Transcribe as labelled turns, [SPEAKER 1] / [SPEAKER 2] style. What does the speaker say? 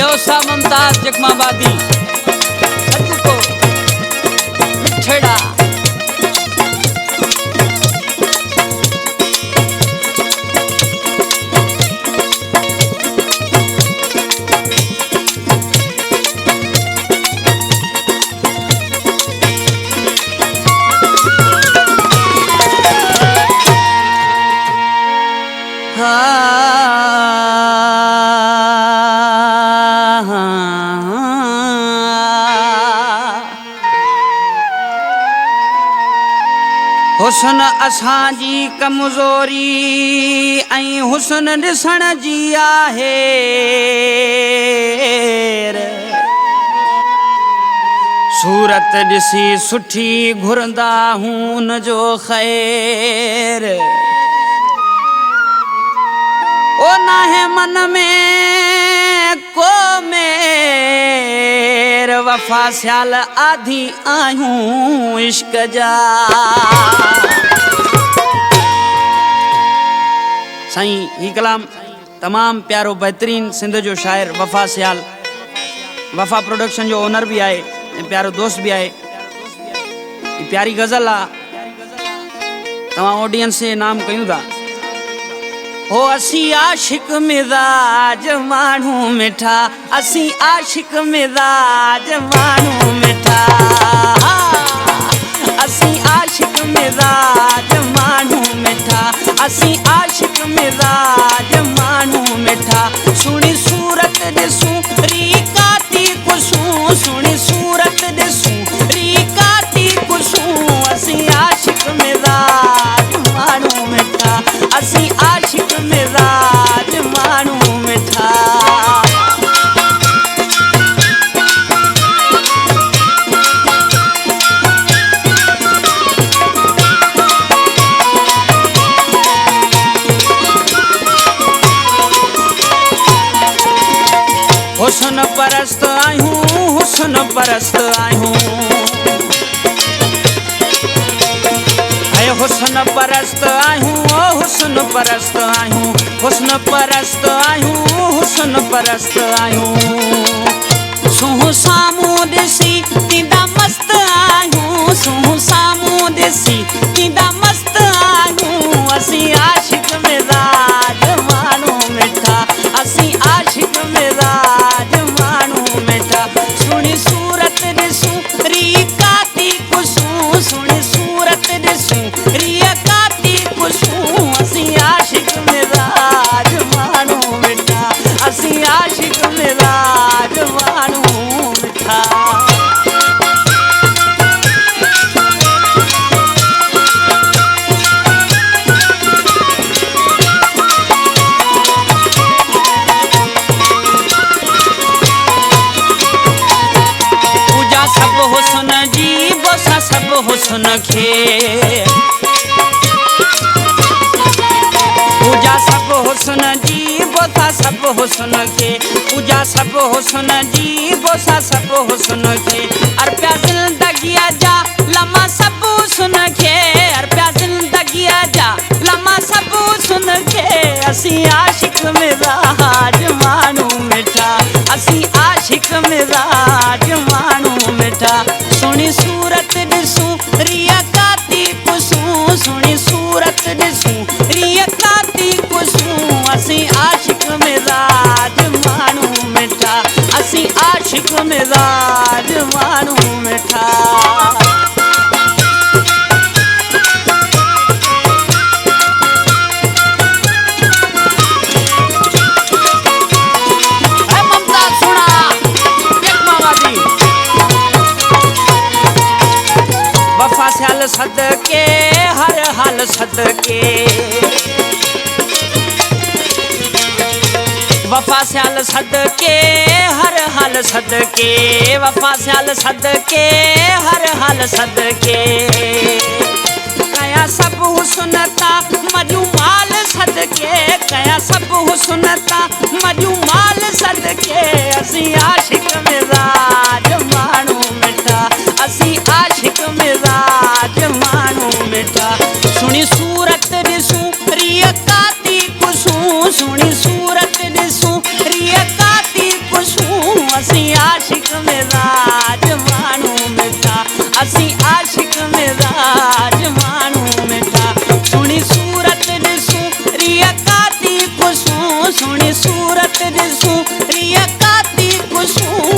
[SPEAKER 1] योसा मुमताज जगमाबादी सच को मिठड़ा हुस्न असांजी कमज़ोरी ऐं हुस्न ॾिसण जी आहे सूरत ॾिसी सुठी घुरंदा हुन जो ख़ैर ओ नाहे मन में को मेर वफ़ा सियाल आधी आहियूं इश्क जा साईं ही कलाम तमाम प्यारो बेहतरीन सिंध जो शायर वफ़ा सियाल वफ़ा प्रोडक्शन जो ओनर भी आए प्यारो दोस्त भी आए प्यारी गज़ल आ तमाम ऑडियंस से नाम कयूं था हो असी आशिक मिजाज मानू मिठा असी आशिक मिजाज मानू मिठा असी आशिक मिजाज मानू मिठा असी आशिक मिजाज मानू मिठा सुनी सूरत ॾिसूं रीकाती कुसूं सुनी सूरत ॾिसूं रीकाती कुसूं असी आशिक मिजाज मानू मिठा असी आशिक मिजाज मानू मिठा हुस्न परस्त आहियूं हुस्न परस्त आहियूं हुस्न परस्त आहियूं हुस्न परस्त आहियूं हुस्न परस्त आहियूं हुस्न परस्त आहियूं सूं साम्हूं ॾिसी तींदा मस्त आहियूं सूं साम्हूं ॾिसी तींदा मस्त आहियूं असी आशिक मिजाज मानू मिठा असी आशिक मिजाज मानू मिठा सुनी सूरत ॾिसूं रीकाती कुसूं सुनी सूरत ॾिसूं रीकाती कुसूं असी आशिक मिजाज मानू मिठा असी आशिक मिजाज मानू मिठा पूजा सब हुस्न जी बोसा सब हुस्न खे पूजा सब हुस्न जी बोसा सब हुस्न खे पूजा सब हुस्न जी बोसा सब हुस्न खे अर्पिया ज़िंदगीअ जा लम्हा सब हुस्न खे अर्पिया ज़िंदगीअ जा लम्हा सब हुस्न खे असी आशिक मिजाज मानू मिठा असी आशिक मिजाज मानू मिठा सुनी सूरत ॾिसूं रियकाती कुसूं सुनी सूरत ॾिसूं रियकाती कुसूं असी आशिक मिजाज मानू मिठा असी आशिक मिजाज मानू मिठा वफ़ा सियाल सदके हर हाल सदके वफ़ा सियाल सदके हर हाल सदके वफ़ा सियाल सदके हर हाल सदके कया सब हुस्न ता मजूमाल सदके कया सब हुस्न ता मजूमाल सदके असी आशिक मिजाज मानू मिठा असी आशिक मिजाज मानू मिठा सुनी सूरत ॾिसूं रियकाती कुसूं सुनी सूरत ॾिसूं रियकाती कुसूं आशिक में राज मानू मिठा, असी आशिक में राज मानू मिठा। सुनी सूरत ॾिसूं रिया काती कुसूं, सुनी सूरत ॾिसूं रिया काती कुसूं,